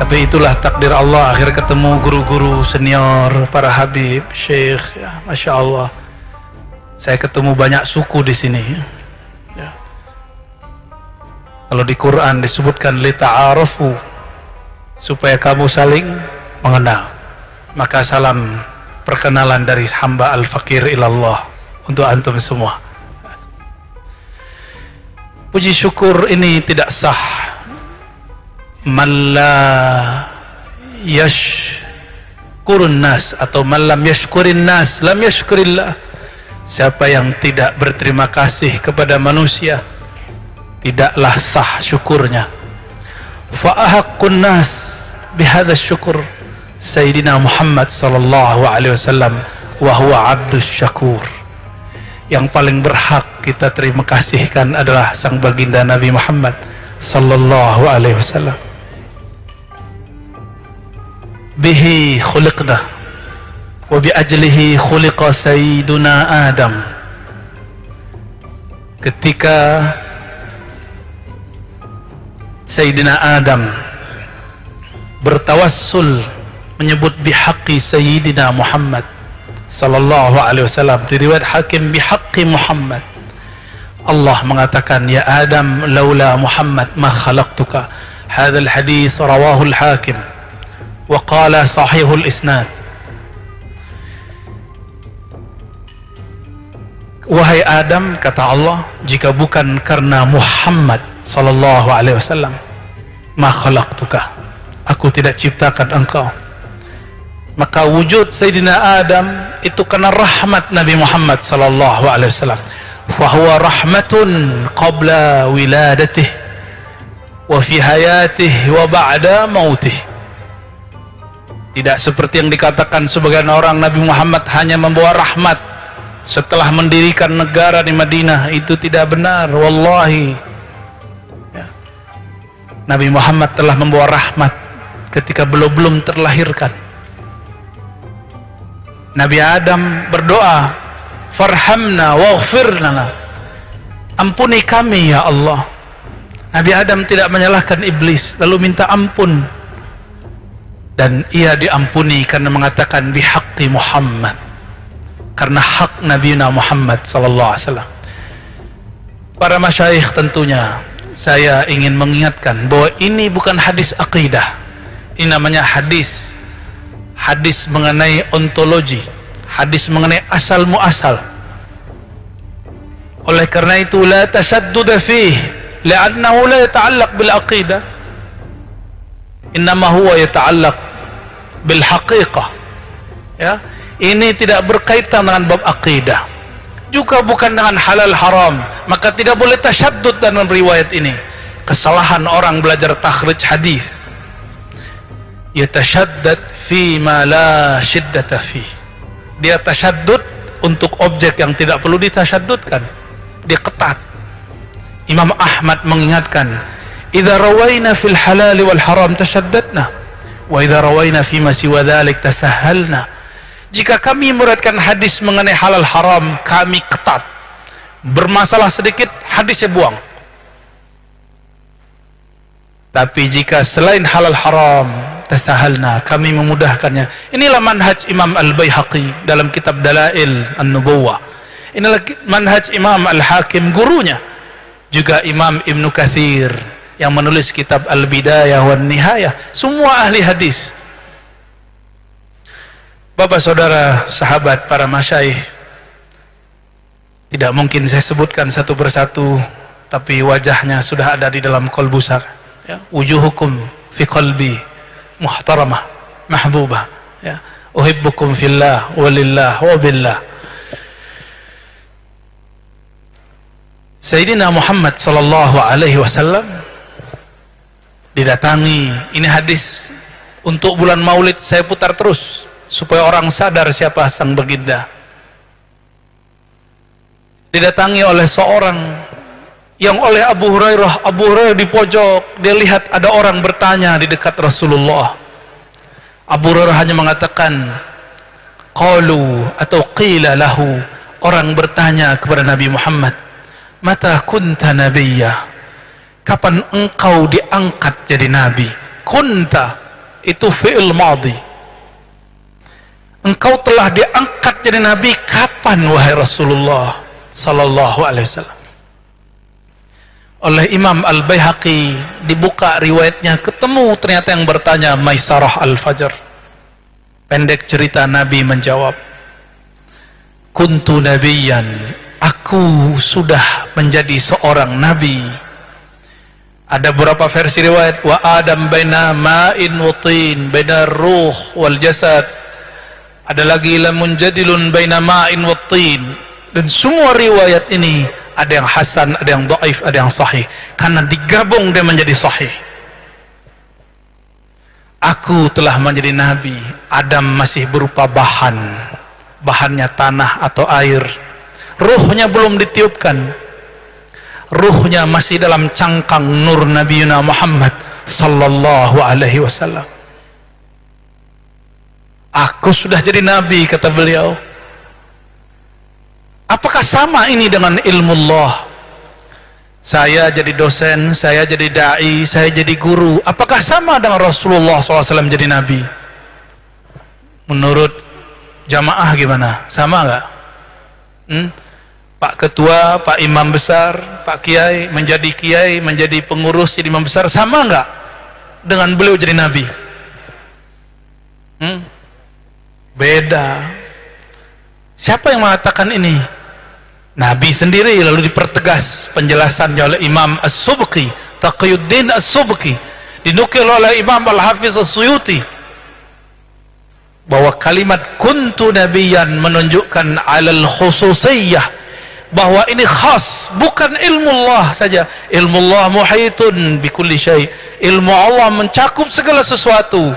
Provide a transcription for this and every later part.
Tapi itulah takdir Allah, akhir ketemu guru-guru senior, para habib, syekh, ya, Masya Allah. Saya ketemu banyak suku di sini. Ya. Kalau di Quran disebutkan lita'arafu, supaya kamu saling mengenal. Maka salam perkenalan dari hamba al-fakir ilallah untuk antum semua. Puji syukur ini tidak sah. Man la yashkurun nas atau man lam yashkurin nas lam yashkurillah. Siapa yang tidak berterima kasih kepada manusia, tidaklah sah syukurnya. Fa ahaqqun nas bihadza syukur Sayyidina Muhammad sallallahu alaihi wasallam wa huwa abdus syakur. Yang paling berhak kita terima kasihkan adalah sang baginda Nabi Muhammad sallallahu alaihi wasallam. Bihi khuliqna wa bi ajlihi khuliqa sayyiduna Adam. Ketika Sayyidina Adam bertawassul menyebut bihaqqi Sayyidina Muhammad sallallahu alaihi wasallam, di riwayat Hakim bihaqqi Muhammad, Allah mengatakan, ya Adam laula Muhammad ma khalaqtuka. Hadzal hadis rawahu al-Hakim wa qala sahihul isnad. Wahai Adam, kata Allah, jika bukan karena Muhammad sallallahu alaihi wasallam, ma khalaqtuka, aku tidak ciptakan engkau. Maka wujud Sayyidina Adam itu karena rahmat Nabi Muhammad sallallahu alaihi wasallam. Fahuwa rahmatun qabla wiladatih wa fi hayatih wa ba'da mautih. Tidak seperti yang dikatakan sebagian orang, Nabi Muhammad hanya membawa rahmat setelah mendirikan negara di Madinah. Itu tidak benar, wallahi. Ya. Nabi Muhammad telah membawa rahmat ketika belum terlahirkan. Nabi Adam berdoa, farhamna waghfir lana, ampuni kami ya Allah. Nabi Adam tidak menyalahkan iblis lalu minta ampun, dan ia diampuni karena mengatakan bihaqqi Muhammad, karena hak Nabi Muhammad sallallahu alaihi wasallam. Para masyayikh, tentunya saya ingin mengingatkan bahwa ini bukan hadis akidah. Ini namanya hadis mengenai ontologi, hadis mengenai asal muasal. Oleh karena itu la tashaddud fih li'annahu la yata'allaq bil aqidah, innama huwa yata'allaq bil haqiqah. Ya, ini tidak berkaitan dengan bab akidah, juga bukan dengan halal haram, maka tidak boleh tasyaddud dalam riwayat ini. Kesalahan orang belajar takhrij hadis, yatashaddad fi ma la shiddata fi. Dia tasyaddud untuk objek yang tidak perlu ditasyaddudkan, dia ketat. Imam Ahmad mengingatkan, idza rawaina fil halal wal haram tashaddadna wa idza rawaina fi ma siwa dzalik tasahhalna. Jika kami meriwayatkan hadis mengenai halal haram, kami ketat. Bermasalah sedikit, hadisnya buang. Tapi jika selain halal haram, tasahalna, kami memudahkannya. Inilah manhaj Imam Al-Baihaqi dalam kitab Dalail An-Nubuwah. Inilah manhaj Imam Al-Hakim, gurunya. Juga Imam Ibn Katsir yang menulis kitab Al-Bidayah wan Nihayah. Semua ahli hadis. Bapak, saudara, sahabat, para masyayikh, tidak mungkin saya sebutkan satu persatu, tapi wajahnya sudah ada di dalam qalbu saya. Ya, wujuhukum fi qalbi muhtaramah mahbubah. Ya, uhibbukum fillah walillah wa billah. Sayyidina Muhammad sallallahu alaihi wasallam didatangi, ini hadis untuk bulan Maulid saya putar terus supaya orang sadar siapa sang baginda. Didatangi oleh seorang yang oleh Abu Hurairah di pojok, dia lihat ada orang bertanya di dekat Rasulullah. Abu Hurairah hanya mengatakan qalu atau qila lahu, orang bertanya kepada Nabi Muhammad, mata kunta nabiyya, kapan engkau diangkat jadi nabi? Kunta itu fi'il madhi. Engkau telah diangkat jadi nabi kapan wahai Rasulullah sallallahu alaihi wasallam? Oleh Imam Al-Baihaqi dibuka riwayatnya, ketemu ternyata yang bertanya Maisarah Al-Fajr. Pendek cerita, Nabi menjawab, kuntu nabiyan, aku sudah menjadi seorang nabi. Ada beberapa versi riwayat, wa Adam baina ma'in wa tin, baina ruh wal jasad. Ada lagi la munjadilun baina ma'in wa tin. Dan semua riwayat ini ada yang hasan, ada yang dhaif, ada yang sahih. Karena digabung dia menjadi sahih. Aku telah menjadi nabi. Adam masih berupa bahan, bahannya tanah atau air. Ruhnya belum ditiupkan. Ruhnya masih dalam cangkang nur Nabi Muhammad sallallahu alaihi wasallam. Aku sudah jadi nabi, kata beliau. Apakah sama ini dengan ilmu Allah? Saya jadi dosen, saya jadi da'i, saya jadi guru. Apakah sama dengan Rasulullah SAW jadi nabi? Menurut jamaah gimana? Sama nggak? Pak Ketua, Pak Imam Besar, Pak Kiai, menjadi pengurus, jadi imam besar, sama nggak dengan beliau jadi nabi? Beda. Siapa yang mengatakan ini? Nabi sendiri. Lalu dipertegas penjelasannya oleh Imam As-Subki, Taqiyuddin As-Subki, dinukil oleh Imam Al-Hafiz As-Suyuti, bahwa kalimat kuntu nabiyan menunjukkan alal khususiyah, bahwa ini khas, bukan ilmu Allah saja. Ilmu Allah muhitun bikulli syai'. Ilmu Allah mencakup segala sesuatu.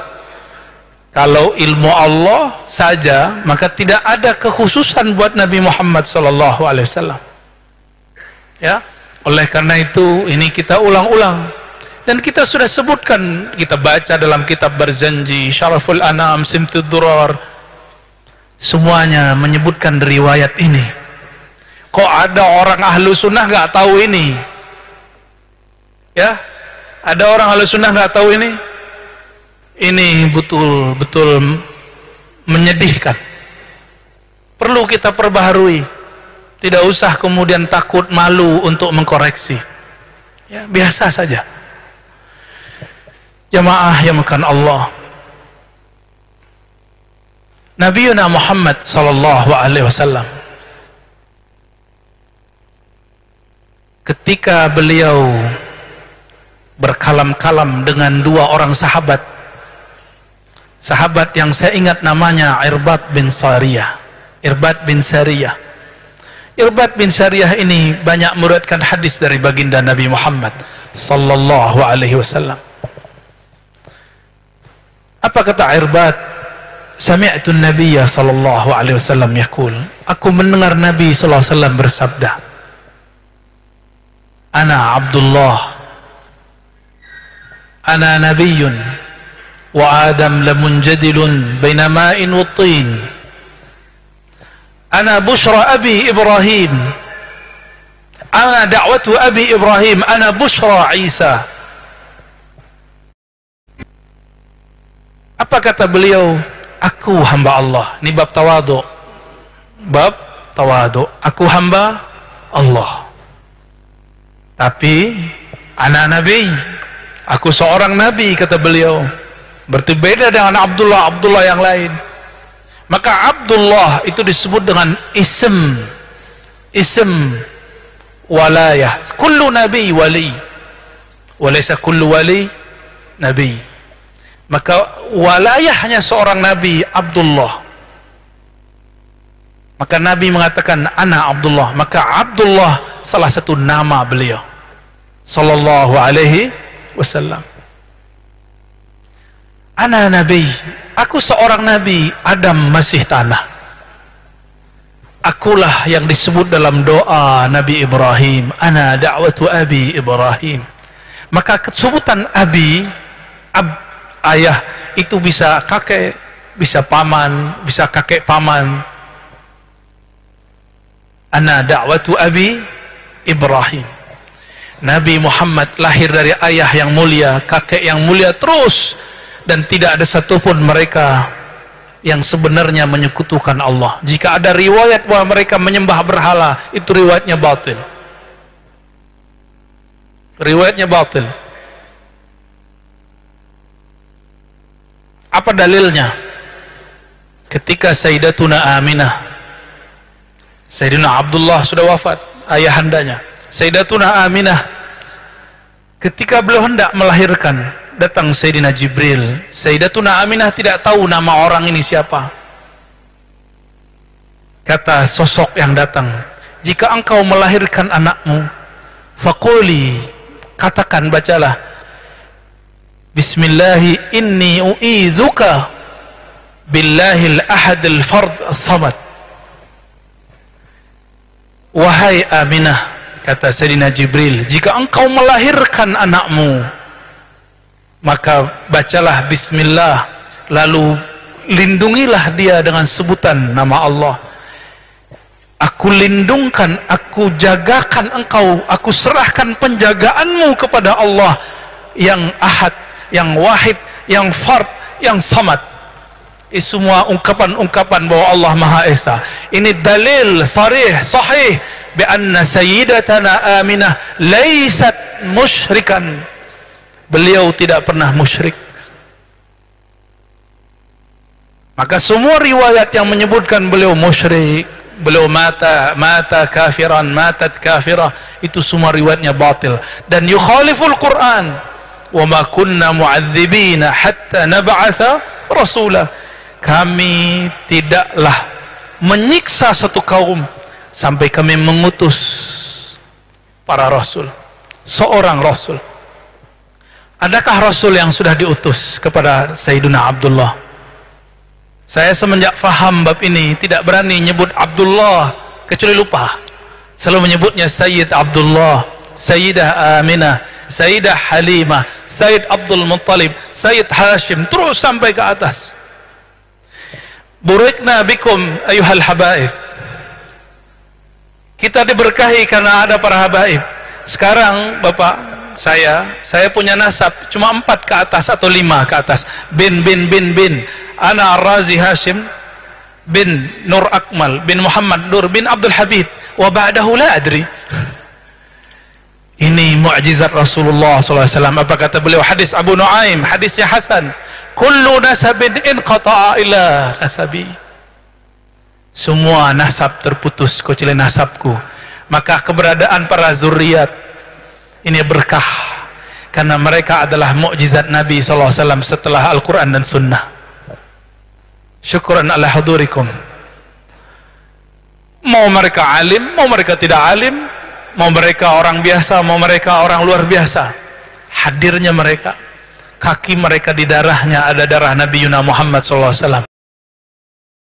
Kalau ilmu Allah saja, maka tidak ada kekhususan buat Nabi Muhammad sallallahu alaihi wasallam. Ya, oleh karena itu ini kita ulang-ulang, dan kita sudah sebutkan, kita baca dalam kitab Barzanji, Syaraful Anam, Simtud Durar, semuanya menyebutkan riwayat ini. Kok ada orang ahlu sunnah nggak tahu ini? Ya, ada orang ahlu sunnah nggak tahu ini? Ini betul-betul menyedihkan. Perlu kita perbaharui. Tidak usah kemudian takut, malu untuk mengkoreksi. Ya, biasa saja. Jamaah yang makan Allah. Nabi Muhammad sallallahu alaihi wasallam, ketika beliau berkalam-kalam dengan dua orang sahabat yang saya ingat namanya Irbad bin Sariyah. Irbad bin Sariyah. Irbad bin Sariyah ini banyak meriwayatkan hadis dari baginda Nabi Muhammad sallallahu alaihi wasallam. Apa kata Irbad? Sami'tu an-nabiyya sallallahu alaihi wasallam yaqul, aku mendengar Nabi sallallahu alaihi wasallam bersabda, ana Abdullah, ana nabiyyun, wa Adam lamunjadilun baina ma'in wa tin. Ana bushra abi Ibrahim, ana da'watu abi Ibrahim, ana bushra Isa. Apa kata beliau? Aku hamba Allah. Ini bab tawadu. Bab tawadu. Aku hamba Allah. Tapi ana nabi. Aku seorang nabi, kata beliau. Berarti beda dengan Abdullah yang lain. Maka Abdullah itu disebut dengan ism walayah. Kullu nabi wali, walaysa kullu wali nabi. Maka walayahnya seorang nabi Abdullah. Maka Nabi mengatakan ana Abdullah. Maka Abdullah salah satu nama beliau sallallahu alaihi wasallam. Ana nabi, aku seorang nabi, Adam masih tanah. Akulah yang disebut dalam doa Nabi Ibrahim, ana da'watu abi Ibrahim. Maka kesebutan abi, ayah, itu bisa kakek, bisa paman, bisa kakek paman. Ana da'watu abi Ibrahim. Nabi Muhammad lahir dari ayah yang mulia, kakek yang mulia, terus dan tidak ada satupun mereka yang sebenarnya menyekutukan Allah. Jika ada riwayat bahwa mereka menyembah berhala, itu riwayatnya batil. Riwayatnya batil. Apa dalilnya? Ketika Sayyidatuna Aminah, Sayyidina Abdullah sudah wafat, ayahandanya. Sayyidatuna Aminah, ketika beliau hendak melahirkan, datang Sayyidina Jibril. Sayyidatuna Aminah tidak tahu nama orang ini siapa. Kata sosok yang datang, jika engkau melahirkan anakmu, faquli, katakan, bacalah, Bismillahi inni u'izuka billahil ahadil fard as-samad. Wahai Aminah, kata Sayyidina Jibril, jika engkau melahirkan anakmu, maka bacalah bismillah, lalu lindungilah dia dengan sebutan nama Allah. Aku lindungkan, aku jagakan engkau, aku serahkan penjagaanmu kepada Allah yang ahad, yang wahid, yang fard, yang samad. Ini semua ungkapan-ungkapan bahwa Allah Maha Esa. Ini dalil sarih, sahih, bi anna sayyidatana Aminah laysat musyrikan. Beliau tidak pernah musyrik. Maka semua riwayat yang menyebutkan beliau musyrik, beliau mata kafiran, matat kafirah, itu semua riwayatnya batil dan yukhaliful Quran. Wa ma kunna mu'adzibina hatta nab'atha rasulah. Kami tidaklah menyiksa satu kaum sampai kami mengutus para rasul, seorang rasul. Adakah rasul yang sudah diutus kepada Sayyidina Abdullah? Saya semenjak faham bab ini tidak berani nyebut Abdullah kecuali lupa. Selalu menyebutnya Sayyid Abdullah, Sayyidah Aminah, Sayyidah Halimah, Sayyid Abdul Muttalib, Sayyid Hashim, terus sampai ke atas. Burikna bikum ayuhal habaib. Kita diberkahi karena ada para habaib. Sekarang Bapak, saya punya nasab cuma 4 ke atas atau 5 ke atas. Bin. Ana Ar-Razi Hashim bin Nur Akmal bin Muhammad Nur bin Abdul Habib wa ba'dahu la adri. Ini mukjizat Rasulullah SAW. Apa kata beliau? Hadis Abu Nuaim, hadisnya Hasan. Kullu nasabin inqata'a ila nasabi. Semua nasab terputus kecuali nasabku. Maka keberadaan para zuriat ini berkah karena mereka adalah mukjizat Nabi SAW setelah Al-Quran dan Sunnah. Syukran ala hudurikum. Mau mereka alim, mau mereka tidak alim, mau mereka orang biasa, mau mereka orang luar biasa, hadirnya mereka, kaki mereka di darahnya ada darah Nabi Muhammad SAW.